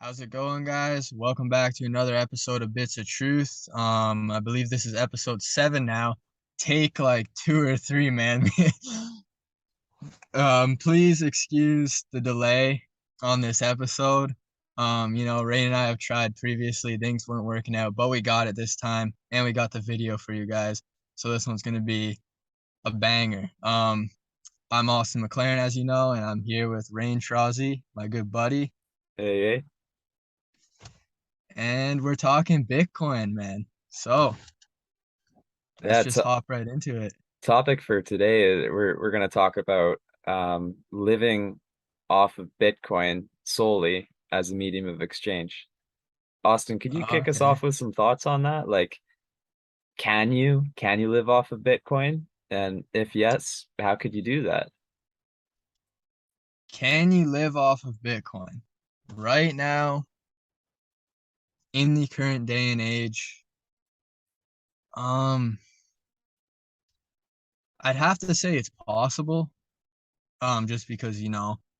How's it going, guys? Welcome back to another episode of Bits of Truth. I believe this is episode 7 now. Take like 2 or 3, man. Please excuse the delay on this episode. Ray and I have tried previously, things weren't working out, but we got it this time, and we got the video for you guys. So this one's gonna be a banger. I'm Austin McLaren, as you know, and I'm here with Rain Trozzy, my good buddy. Hey, hey. And we're talking Bitcoin, man. So let's Yeah, just hop right into it. topic for today is we're gonna talk about living off of Bitcoin solely as a medium of exchange. Austin, could you kick us Okay. off with some thoughts on that? Like, can you live off of Bitcoin? And if yes, how could you do that? Can you live off of Bitcoin? Right now, in the current day and age, um, I'd have to say it's possible. Just because,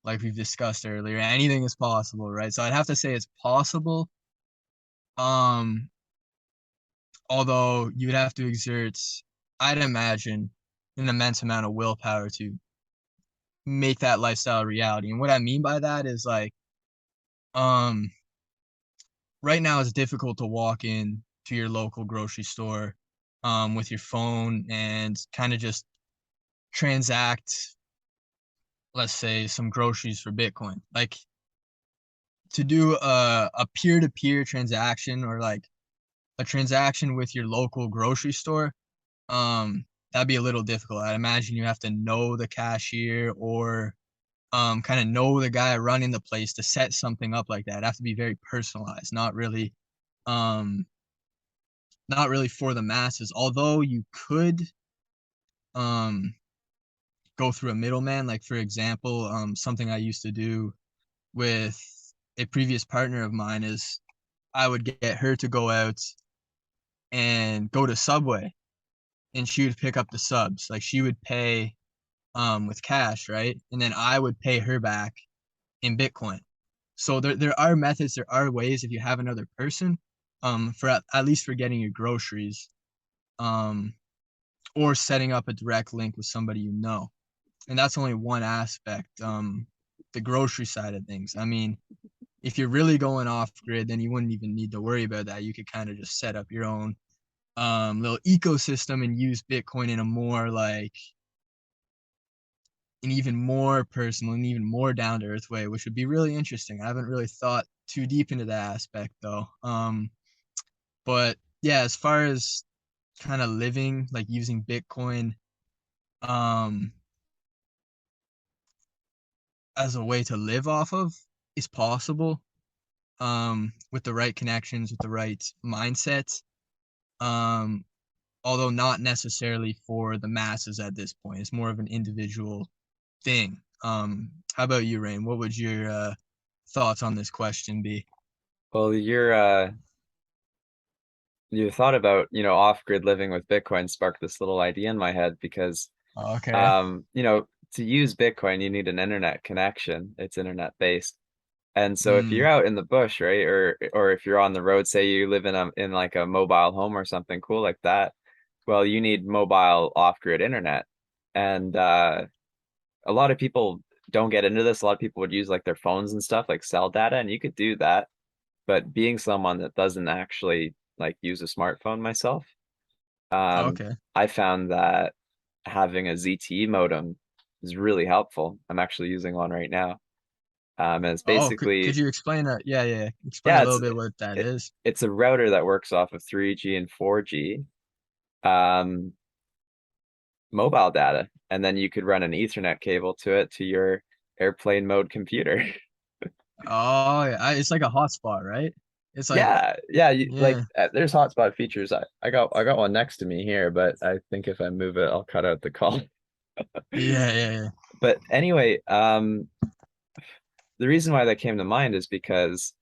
like we've discussed earlier, anything is possible, right? So I'd have to say it's possible. Um, Although you would have to exert, I'd imagine, an immense amount of willpower to make that lifestyle a reality. And what I mean by that is like, um, right now it's difficult to walk in to your local grocery store, with your phone and kind of just transact, let's say, some groceries for Bitcoin. Like to do a peer-to-peer transaction or like a transaction with your local grocery store, that'd be a little difficult. I'd imagine you have to know the cashier or kind of know the guy running the place to set something up like that. It'd have to be very personalized, um not really for the masses. Although you could um go through a middleman, like for example, something I used to do with a previous partner of mine is I would get her to go out and go to Subway and she would pick up the subs. Like she would pay with cash, right? And then I would pay her back in Bitcoin. So there are methods, there are ways if you have another person, for at least for getting your groceries, um, or setting up a direct link with somebody you know. And that's only one aspect, the grocery side of things. I mean, if you're really going off grid, then you wouldn't even need to worry about that. You could kind of just set up your own little ecosystem and use Bitcoin in a more like an even more personal and even more down to earth way, which would be really interesting. I haven't really thought too deep into that aspect though. But yeah, as far as kind of living, like using Bitcoin, um, as a way to live off of is possible. With the right connections, with the right mindset. Um, Although not necessarily for the masses at this point. It's more of an individual thing. How about you, Rain? What would your thoughts on this question be? Well, your thought about, off-grid living with Bitcoin sparked this little idea in my head because Okay. to use Bitcoin, you need an internet connection. It's internet based. And so if you're Mm, out in the bush, right, or if you're on the road, say you live in like a mobile home or something cool like that, well, you need mobile off-grid internet. And a lot of people don't get into this. A lot of people would use like their phones and stuff, like cell data, and you could do that. But being someone that doesn't actually like use a smartphone myself, okay. I found that having a ZTE modem is really helpful. I'm actually using one right now. And it's Oh, could basically, you explain that? Yeah, yeah. Explain yeah, a little bit what that it, is. it's a router that works off of 3G and 4G um, mobile data, and then you could run an Ethernet cable to it to your airplane mode computer. Oh, yeah. It's like a hotspot, right? It's like, Yeah, yeah, yeah, there's hotspot features. I got one next to me here, but I think if I move it, I'll cut out the call. yeah, yeah, yeah. But anyway, the reason why that came to mind is because,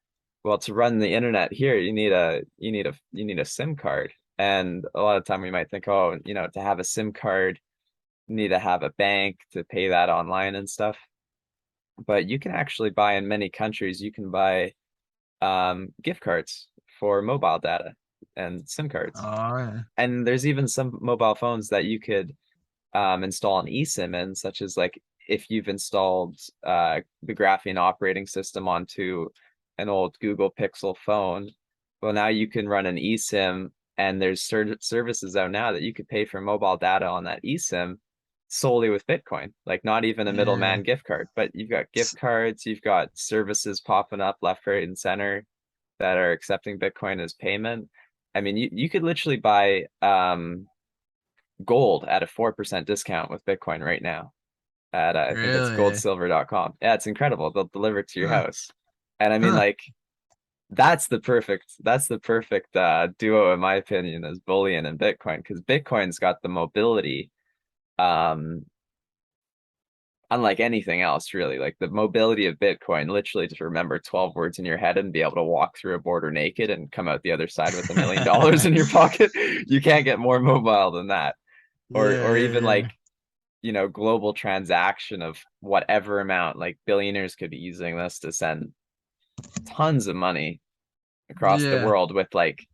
well, to run the internet here, you need a SIM card. And a lot of time we might think, oh, to have a SIM card, you need to have a bank to pay that online and stuff. But you can actually buy in many countries, you can buy gift cards for mobile data and SIM cards. Oh, yeah. And there's even some mobile phones that you could install an eSIM in, such as like if you've installed the Graphene operating system onto an old Google Pixel phone, well, now you can run an eSIM, and there's services out now that you could pay for mobile data on that eSIM solely with Bitcoin, like not even a Yeah. middleman gift card, but you've got gift cards, you've got services popping up left, right, and center that are accepting Bitcoin as payment. I mean, you could literally buy gold at a 4% discount with Bitcoin right now at I think it's Really? goldsilver.com. Yeah, it's incredible. They'll deliver it to your Huh. house. And I mean, Huh. like, that's the perfect duo in my opinion, as bullion and Bitcoin, because Bitcoin's got the mobility um unlike anything else, really. Like the mobility of Bitcoin, literally just remember 12 words in your head and be able to walk through a border naked and come out the other side with $1 million in your pocket. You can't get more mobile than that. Yeah, Or even yeah, like, global transaction of whatever amount, like billionaires could be using this to send tons of money across the yeah. world with like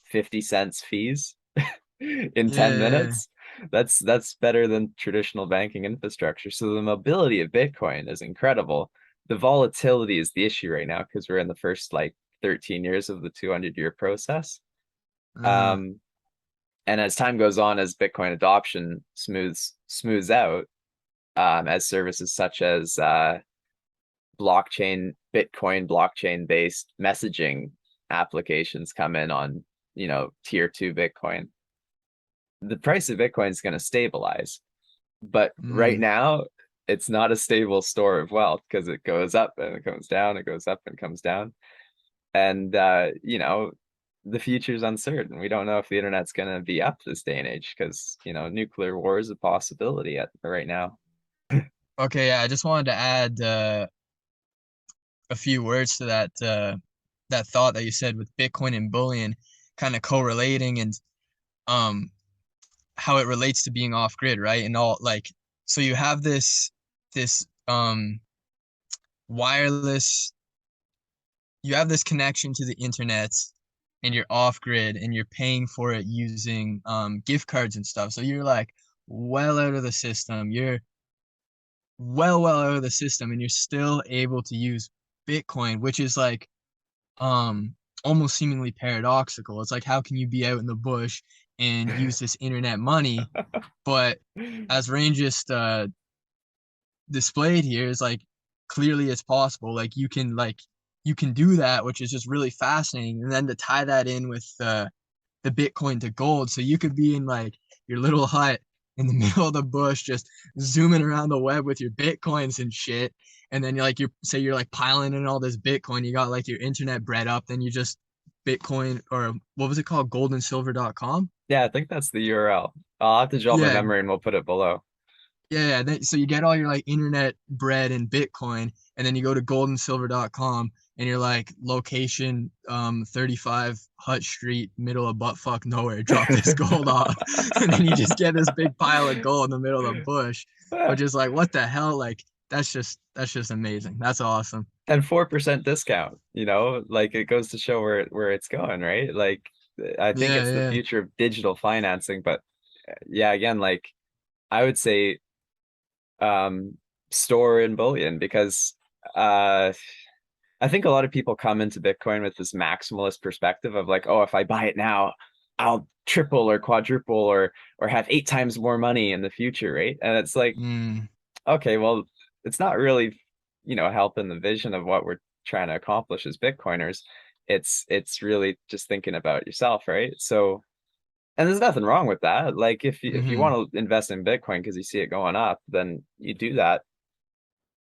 50 cents fees in 10 Yeah, yeah. minutes. That's better than traditional banking infrastructure. So the mobility of Bitcoin is incredible. The volatility is the issue right now because we're in the first like 13 years of the 200-year process. Uh-huh. Um, and as time goes on, as Bitcoin adoption smooths out, as services such as Bitcoin blockchain based messaging applications come in on, tier two Bitcoin, the price of Bitcoin is going to stabilize. But right Mm. now, it's not a stable store of wealth because it goes up and it comes down, it goes up and comes down. And, the future is uncertain. We don't know if the internet's going to be up this day and age because, nuclear war is a possibility right now. Okay, yeah, I just wanted to add a few words to that thought that you said with Bitcoin and bullion kind of correlating and um how it relates to being off grid, right? And all like so you have this wireless you have this connection to the internet and you're off grid and you're paying for it using gift cards and stuff. So you're like well out of the system. You're well out of the system and you're still able to use Bitcoin, which is like um almost seemingly paradoxical. It's like how can you be out in the bush and use this internet money, but as Rain just displayed here is like clearly it's possible. Like you can do that, which is just really fascinating. And then to tie that in with the Bitcoin to gold, so you could be in like your little hut in the middle of the bush, just zooming around the web with your Bitcoins and shit. And then you're say you're like piling in all this Bitcoin, you got like your internet bread up, then you just Bitcoin or what was it called? Goldandsilver.com? Yeah, I think that's the URL. I'll have to jog my Yeah, memory and we'll put it below. yeah. So you get all your like internet bread and Bitcoin, and then you go to goldandsilver.com and you're like location 35 Hut Street, middle of buttfuck nowhere, drop this gold off. And then you just get this big pile of gold in the middle of the bush, which is like what the hell? Like that's just amazing. That's awesome. And 4% discount, like it goes to show where it's going, right? Like I think Yeah, it's the yeah. future of digital financing, but yeah, again, like I would say store in bullion because uh I think a lot of people come into Bitcoin with this maximalist perspective of like, oh, if I buy it now, I'll triple or quadruple or have 8 times more money in the future, right? And it's like, Mm, okay, well, it's not really, helping the vision of what we're trying to accomplish as Bitcoiners. It's really just thinking about yourself, right? So, and there's nothing wrong with that. Like if you mm-hmm. want to invest in Bitcoin because you see it going up, then you do that.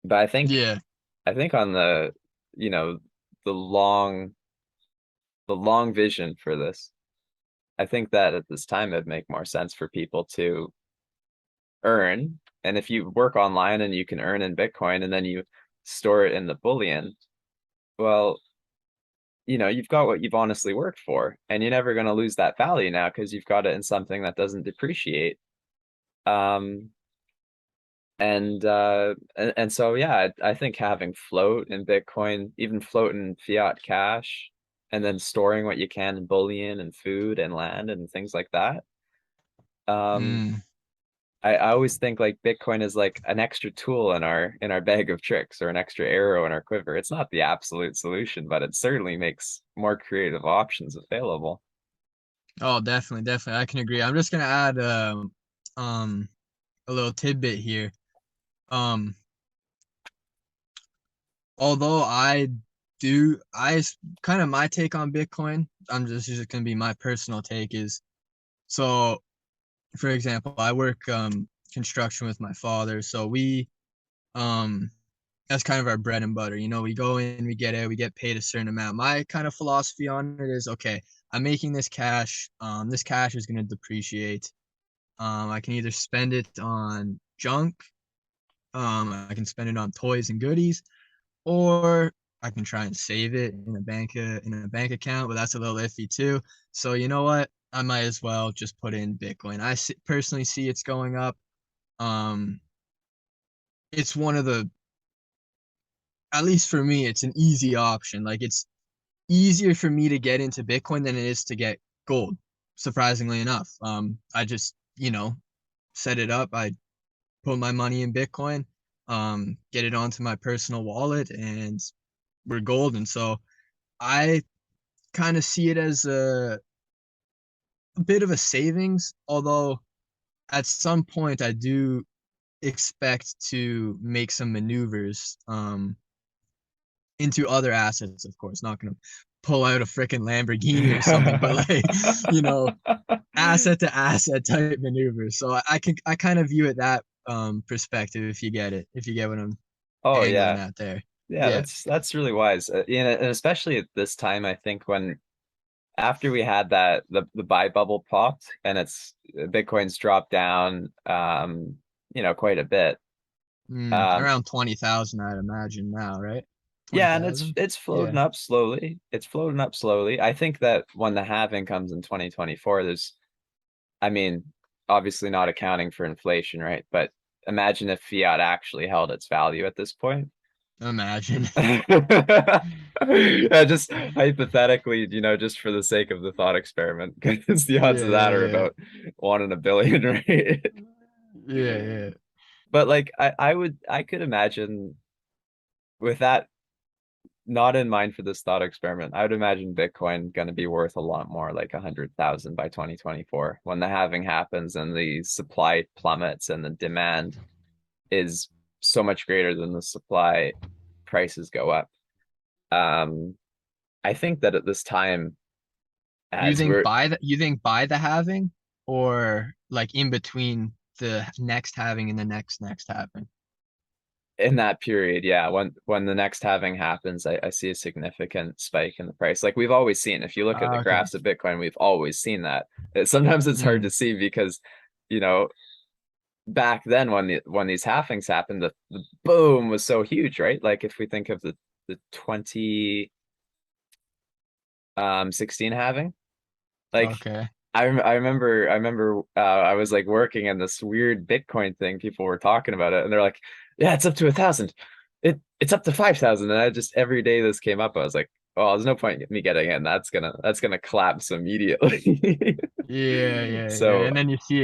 But Yeah. I think on you know, the long vision for this, I think that at this time it'd make more sense for people to earn. And if you work online and you can earn in Bitcoin and then you store it in the bullion, well, you've got what you've honestly worked for, and you're never going to lose that value now because you've got it in something that doesn't depreciate. Um, And so yeah, I think having float in Bitcoin, even float in fiat cash, and then storing what you can in bullion and food and land and things like that. Um, Mm. I always think like Bitcoin is like an extra tool in our bag of tricks or an extra arrow in our quiver. It's not the absolute solution, but it certainly makes more creative options available. Oh, definitely, definitely. I can agree. I'm just gonna add um a little tidbit here. Um, although kind of my take on Bitcoin, just gonna be my personal take is so for example, I work construction with my father, so we um that's kind of our bread and butter. You know, we go in, we get it, we get paid a certain amount. My kind of philosophy on it is okay, I'm making this cash. This cash is gonna depreciate. I can either spend it on junk, I can spend it on toys and goodies, or I can try and save it in a bank account, but that's a little iffy too. So you know what? I might as well just put in Bitcoin. Personally see it's going up. Um, it's one of the, at least for me, it's an easy option. Like it's easier for me to get into Bitcoin than it is to get gold. Surprisingly enough, I just set it up. I put my money in Bitcoin, get it onto my personal wallet, and we're golden. So I kind of see it as a bit of a savings, although at some point I do expect to make some maneuvers into other assets, of course. Not going to pull out a freaking Lamborghini or something, but like, you know, asset to asset type maneuvers. So I kind of view it that perspective if you get it, if you get what I'm Oh angling yeah. at there. Yeah, Yeah. that's really wise. And especially at this time, I think when after we had that the buy bubble popped and it's Bitcoin's dropped down quite a bit. Um Around 20,000, I'd imagine now, right? yeah, and 20,000? it's Yeah. floating up slowly. It's floating up slowly. I think that when the halving comes in 2024, there's I mean, obviously not accounting for inflation, right? But imagine if fiat actually held its value at this point. Imagine. Yeah, just hypothetically, just for the sake of the thought experiment, because the odds Yeah, of that yeah, are yeah. about 1 in 1 billion, right? Yeah, yeah. But like I could imagine with that not in mind for this thought experiment, I would imagine Bitcoin going to be worth a lot more, like 100,000 by 2024, when the halving happens and the supply plummets and the demand is so much greater than the supply, prices go up. Um, I think that at this time, as we're You think by the halving or like in between the next halving and the next halving? in that period, yeah, when the next halving happens, I see a significant spike in the price. Like we've always seen, if you look at the Ah, okay. graphs of Bitcoin, we've always seen that. Sometimes it's hard to Mm. see because, you know, back then when these halvings happened, the boom was so huge, right? Like if we think of the 2016 halving, like Okay. I remember I was like working in this weird Bitcoin thing. People were talking about it, and they're like, "Yeah, it's up to 1,000. It's up to 5,000." And I just every day this came up, I was like, "Oh, there's no point in me getting in. That's gonna collapse immediately." Yeah, yeah, yeah. So And then you see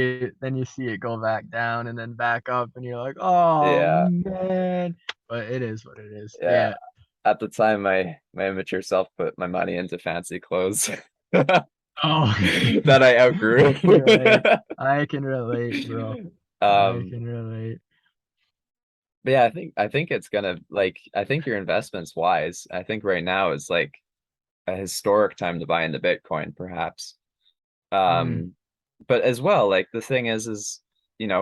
it go back down and then back up and you're like, "Oh yeah, man." But it is what it is. yeah. Yeah. At the time, my immature self put my money into fancy clothes Oh. that I I outgrew. can relate. I can relate, bro. I Um, can relate. but yeah, I think it's gonna like I think your investment's wise. I think right now is like a historic time to buy into Bitcoin, perhaps. Mm. Um, but as well, like the thing is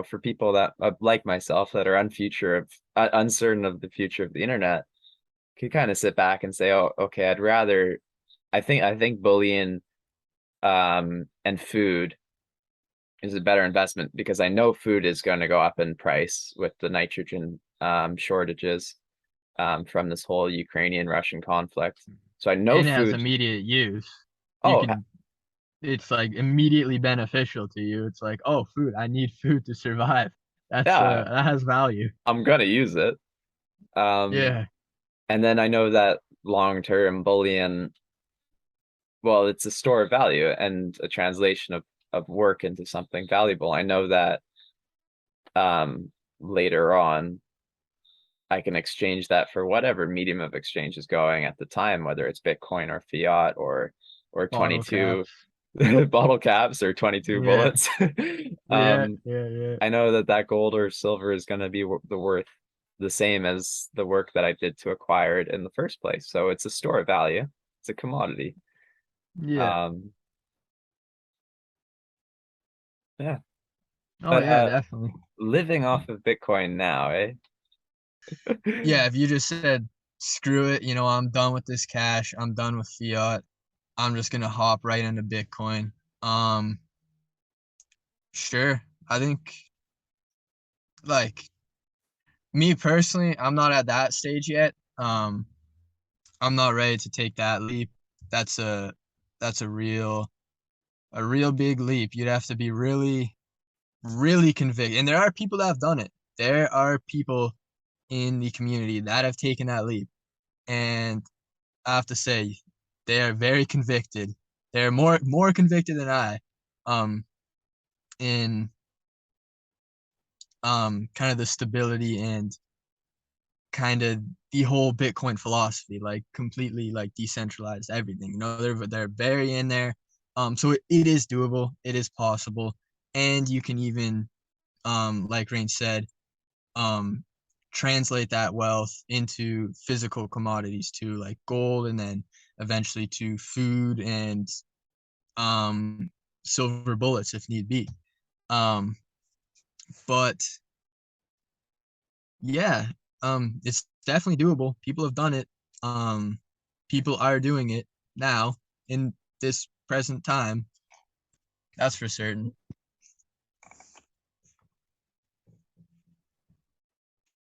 for people that like myself that are uncertain of the future of the internet, can kind of sit back and say, oh, okay, I'd rather. I think bullion and food is a better investment because I know food is going to go up in price with the nitrogen shortages from this whole Ukrainian Russian conflict. So I know And it has food. immediate use. You Oh, can It's like immediately beneficial to you. It's like, oh, food. I need food to survive. Yeah, that has value. I'm gonna use it. Um, Yeah. and then I know that long term bullion, well, it's a store of value and a translation of work into something valuable. I know that later on I can exchange that for whatever medium of exchange is going at the time, whether it's Bitcoin or fiat or Bottle 22 caps. bottle caps or 22 Yeah. bullets. Yeah. um, Yeah. Yeah. I know that that gold or silver is going to be the worth the same as the work that I did to acquire it in the first place. So it's a store of value. It's a commodity. Yeah. Um, yeah, Oh but yeah, definitely. living off of Bitcoin now, eh? Yeah, if you just said, screw it, I'm done with this cash, I'm done with fiat, I'm just gonna hop right into Bitcoin. Um, sure. I think like me personally, I'm not at that stage yet. I'm not ready to take that leap. That's a that's a real big leap. You'd have to be really, really convicted. And there are people that have done it. There are people in the community that have taken that leap. And I have to say, they are very convicted. They're more convicted than I, um, in kind of the stability and kind of the whole Bitcoin philosophy, like completely like decentralized everything. They're very in there. So it is doable. It is possible, and you can even, like Rain said, um, translate that wealth into physical commodities too, like gold, and then eventually to food and um silver bullets if need be. Um, but yeah, it's definitely doable. People have done it. Um, people are doing it now in this present time. That's for certain.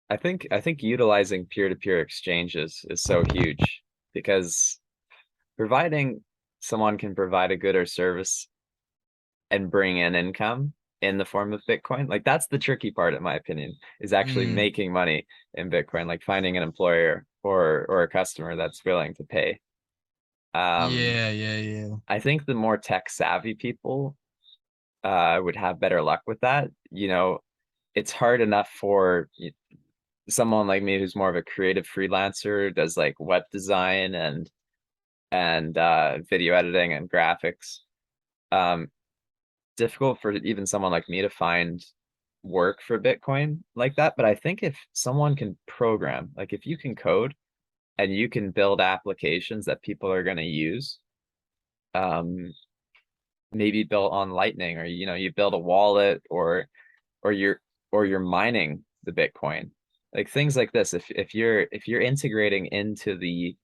I think utilizing peer-to-peer exchanges is so huge because providing someone can provide a good or service and bring in income in the form of Bitcoin, like that's the tricky part, in my opinion, is actually Mm, making money in Bitcoin, like finding an employer or a customer that's willing to pay. Um, yeah, yeah, yeah. I think the more tech savvy people would have better luck with that. It's hard enough for someone like me who's more of a creative freelancer, does like web design and video editing and graphics. Um, Difficult for even someone like me to find work for Bitcoin like that. But I think if someone can program, like if you can code and you can build applications that people are going to use, um, maybe built on Lightning, or you build a wallet, or you're or you're mining the Bitcoin, like things like this. If you're integrating into the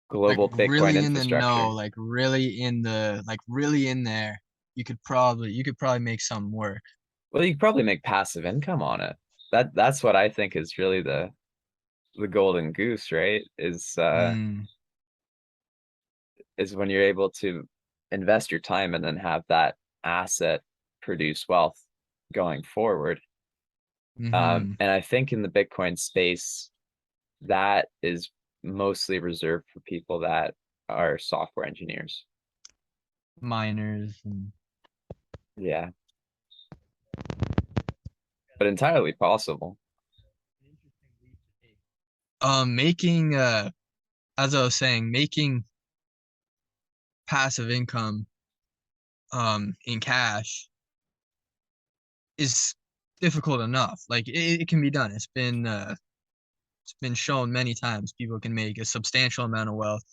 Like global Bitcoin really in the infrastructure, know, like really in the, like really in there. You could probably make some work. well, you could probably make passive income on it. That's what I think is really the golden goose, right? Mm, Is when you're able to invest your time and then have that asset produce wealth going forward. mm-hmm. And I think in the Bitcoin space, that is mostly reserved for people that are software engineers. Miners and Yeah, but entirely possible. making as I was saying, making passive income in cash is difficult enough. Like it can be done. It's been shown many times people can make a substantial amount of wealth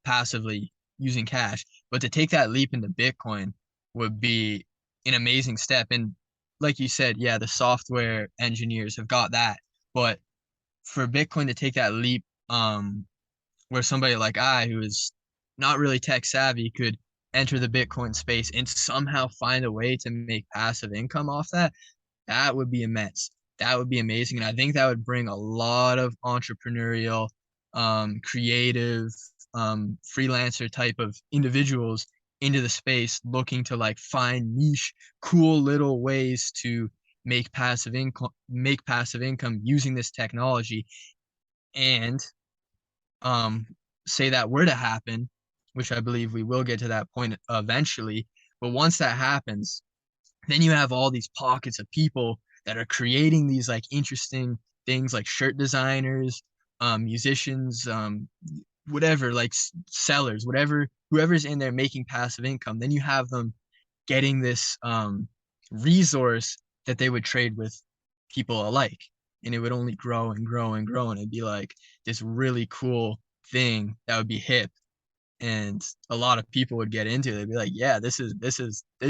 passively using cash. But to take that leap into Bitcoin would be an amazing step. And like you said, yeah, the software engineers have got that. But for Bitcoin to take that leap, where somebody like I, who is not really tech savvy, could enter the Bitcoin space and somehow find a way to make passive income off that, that would be immense. That would be amazing. And I think that would bring a lot of entrepreneurial, creative, freelancer type of individuals into the space looking to like find niche, cool little ways to make passive income using this technology. And um say that were to happen, which I believe we will get to that point eventually, but once that happens, then you have all these pockets of people that are creating these like interesting things like shirt designers, musicians, whatever, like sellers, whatever, whoever's in there making passive income. Then you have them getting this resource that they would trade with people alike. And it would only grow and grow and grow. And it'd be like this really cool thing that would be hip. And a lot of people would get into it. They'd be like, yeah, this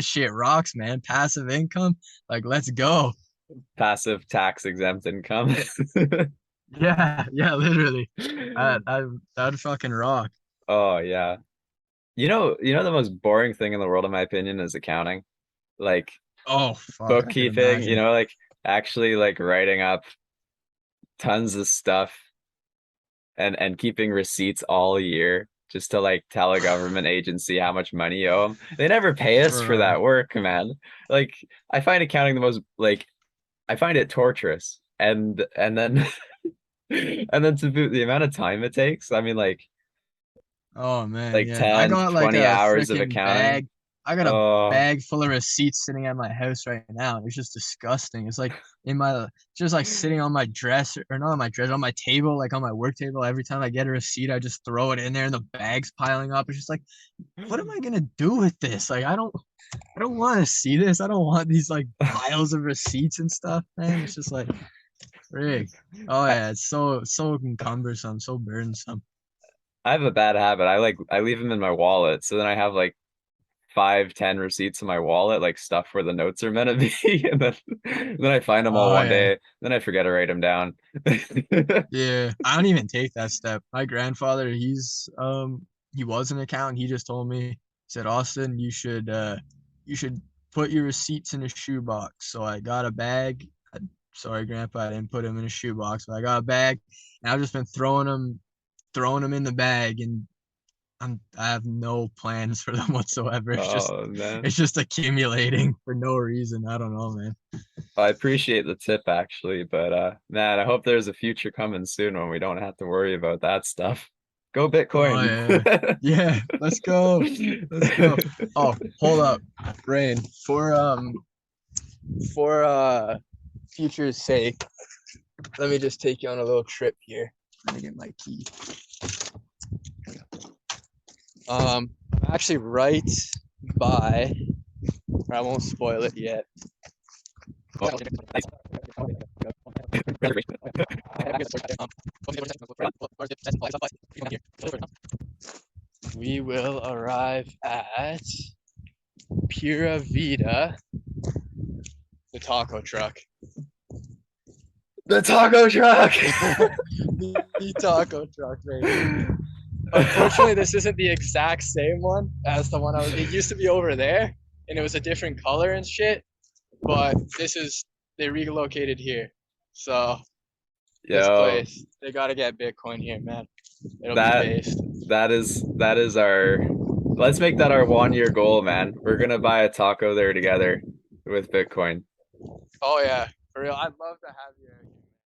shit rocks, man. Passive income. Like, let's go. Passive tax exempt income. Yeah, yeah, literally. I that'd fucking rock. Oh yeah. The most boring thing in the world, in my opinion, is accounting. Like Oh fuck, I could bookkeeping, imagine. like actually like writing up tons of stuff and keeping receipts all year just to like tell a government agency how much money you owe them. They never pay us for Bruh. that work, man. Like I find accounting the most like I find it torturous. And then and then to boot the amount of time it takes. I mean Oh man, like yeah. I 10, got like 20 a hours of freaking accounting. bag. I got a Oh, bag full of receipts sitting at my house right now. It's just disgusting. It's like in my just like sitting on my dresser or not on my dresser, on my table, like on my work table. Every time I get a receipt, I just throw it in there and the bag's piling up. It's just like, what am I gonna do with this? Like I don't want to see this. I don't want these like piles of receipts and stuff, man. It's just like frig. Oh I, yeah, it's so cumbersome, so burdensome. I have a bad habit. I leave them in my wallet. So then I have like 5, 10 receipts in my wallet, like stuff where the notes are meant to be. And then I find them all Oh one yeah. day. Then I forget to write them down. Yeah, I don't even take that step. My grandfather, he was an accountant. He just told me, he said, Austin, you should put your receipts in a shoebox. So I got a bag. Sorry, Grandpa, I didn't put them in a shoebox, but I got a bag, and I've just been throwing them in the bag, and I have no plans for them whatsoever. It's just Oh man. it's just accumulating for no reason. I don't know, man. I appreciate the tip actually, but man, I hope there's a future coming soon when we don't have to worry about that stuff. Go Oh Bitcoin. yeah. Yeah, let's go. Let's go. Oh, hold up. Rain. For future's sake, let me just take you on a little trip here. Let me get my key. I'm actually right by, I won't spoil it yet. We will arrive at Pura Vida, the taco truck. The taco truck. The taco truck, baby. Unfortunately, this isn't the exact same one as the one it used to be over there, and it was a different color and shit. But they relocated here. So this Yo, place, they gotta get Bitcoin here, man. It'll be that based. that is our let's make that our 1 year goal, man. We're gonna buy a taco there together with Bitcoin. Oh yeah, for real. I'd love to have you.